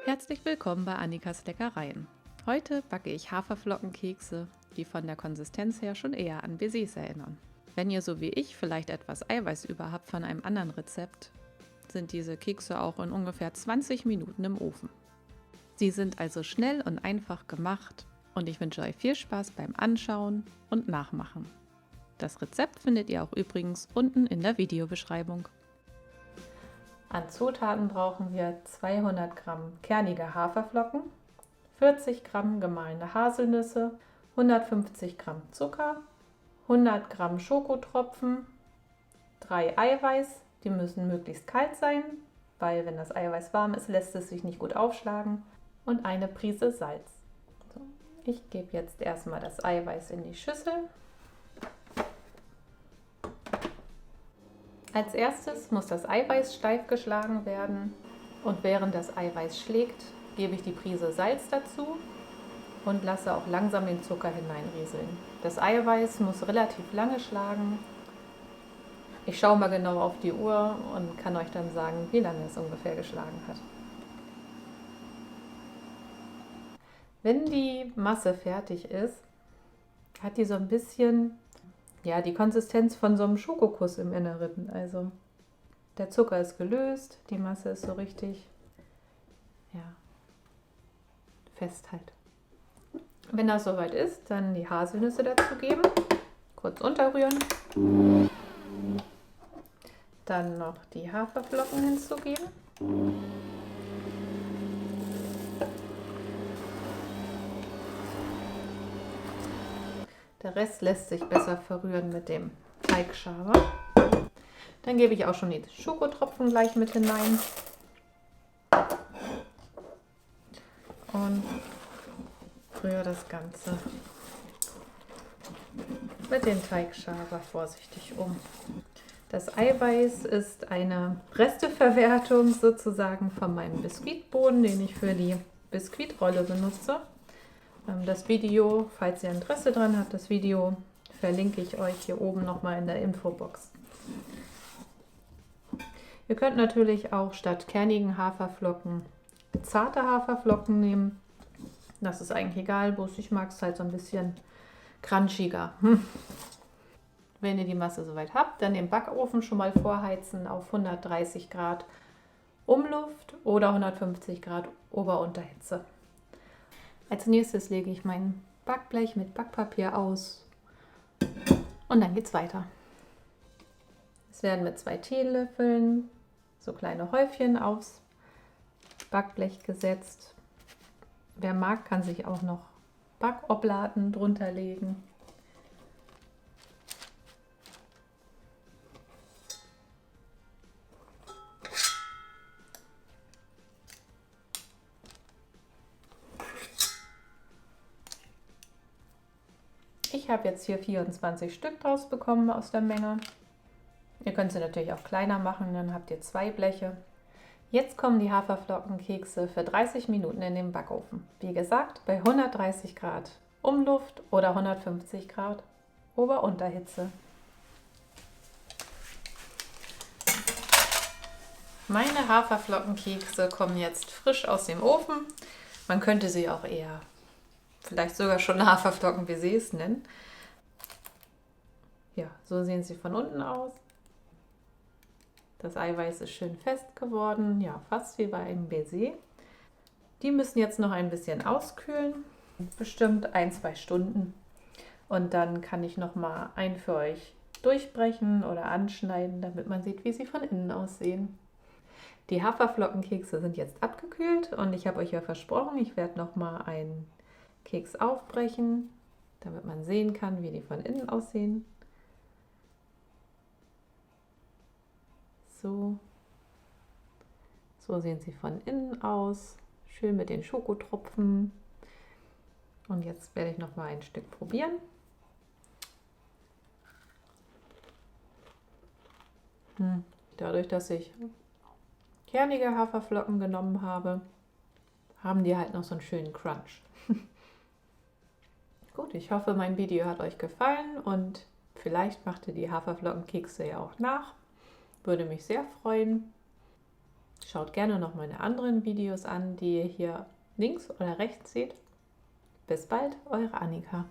Herzlich willkommen bei Annikas Leckereien. Heute backe ich Haferflockenkekse, die von der Konsistenz her schon eher an Baisers erinnern. Wenn ihr so wie ich vielleicht etwas Eiweiß über habt von einem anderen Rezept, sind diese Kekse auch in ungefähr 20 Minuten im Ofen. Sie sind also schnell und einfach gemacht und ich wünsche euch viel Spaß beim Anschauen und Nachmachen. Das Rezept findet ihr auch übrigens unten in der Videobeschreibung. An Zutaten brauchen wir 200 Gramm kernige Haferflocken, 40 Gramm gemahlene Haselnüsse, 150 Gramm Zucker, 100 Gramm Schokotropfen, 3 Eiweiß, die müssen möglichst kalt sein, weil wenn das Eiweiß warm ist, lässt es sich nicht gut aufschlagen, und eine Prise Salz. So, ich gebe jetzt erstmal das Eiweiß in die Schüssel. Als erstes muss das Eiweiß steif geschlagen werden und während das Eiweiß schlägt, gebe ich die Prise Salz dazu und lasse auch langsam den Zucker hineinrieseln. Das Eiweiß muss relativ lange schlagen. Ich schaue mal genau auf die Uhr und kann euch dann sagen, wie lange es ungefähr geschlagen hat. Wenn die Masse fertig ist, hat die so ein bisschen die Konsistenz von so einem Schokokuss im Inneren. Also der Zucker ist gelöst, die Masse ist so richtig fest halt. Wenn das soweit ist, dann die Haselnüsse dazu geben, kurz unterrühren, dann noch die Haferflocken hinzugeben. Der Rest lässt sich besser verrühren mit dem Teigschaber. Dann gebe ich auch schon die Schokotropfen gleich mit hinein. Und rühre das Ganze mit dem Teigschaber vorsichtig um. Das Eiweiß ist eine Resteverwertung sozusagen von meinem Biskuitboden, den ich für die Biskuitrolle benutze. Das Video, falls ihr Interesse dran habt, das Video verlinke ich euch hier oben nochmal in der Infobox. Ihr könnt natürlich auch statt kernigen Haferflocken zarte Haferflocken nehmen. Das ist eigentlich egal, bloß ich mag es halt so ein bisschen crunchiger. Wenn ihr die Masse soweit habt, dann den Backofen schon mal vorheizen auf 130 Grad Umluft oder 150 Grad Ober-Unterhitze. Als nächstes lege ich mein Backblech mit Backpapier aus und dann geht es weiter. Es werden mit 2 Teelöffeln so kleine Häufchen aufs Backblech gesetzt. Wer mag, kann sich auch noch Backoblaten drunter legen. Ich habe jetzt hier 24 Stück draus bekommen aus der Menge. Ihr könnt sie natürlich auch kleiner machen, dann habt ihr 2 Bleche. Jetzt kommen die Haferflockenkekse für 30 Minuten in den Backofen. Wie gesagt, bei 130 Grad Umluft oder 150 Grad Ober-Unterhitze. Meine Haferflockenkekse kommen jetzt frisch aus dem Ofen. Man könnte sie auch eher vielleicht sogar schon Haferflocken-Baisers nennen. Ja, so sehen sie von unten aus. Das Eiweiß ist schön fest geworden, ja, fast wie bei einem Baiser. Die müssen jetzt noch ein bisschen auskühlen, bestimmt 1-2 Stunden. Und dann kann ich noch mal einen für euch durchbrechen oder anschneiden, damit man sieht, wie sie von innen aussehen. Die Haferflockenkekse sind jetzt abgekühlt und ich habe euch ja versprochen, ich werde noch mal einen Keks aufbrechen, damit man sehen kann, wie die von innen aussehen. So sehen sie von innen aus, schön mit den Schokotropfen. Und jetzt werde ich noch mal ein Stück probieren. Dadurch, dass ich kernige Haferflocken genommen habe, haben die halt noch so einen schönen Crunch. Gut, ich hoffe, mein Video hat euch gefallen und vielleicht macht ihr die Haferflockenkekse ja auch nach. Würde mich sehr freuen. Schaut gerne noch meine anderen Videos an, die ihr hier links oder rechts seht. Bis bald, eure Annika.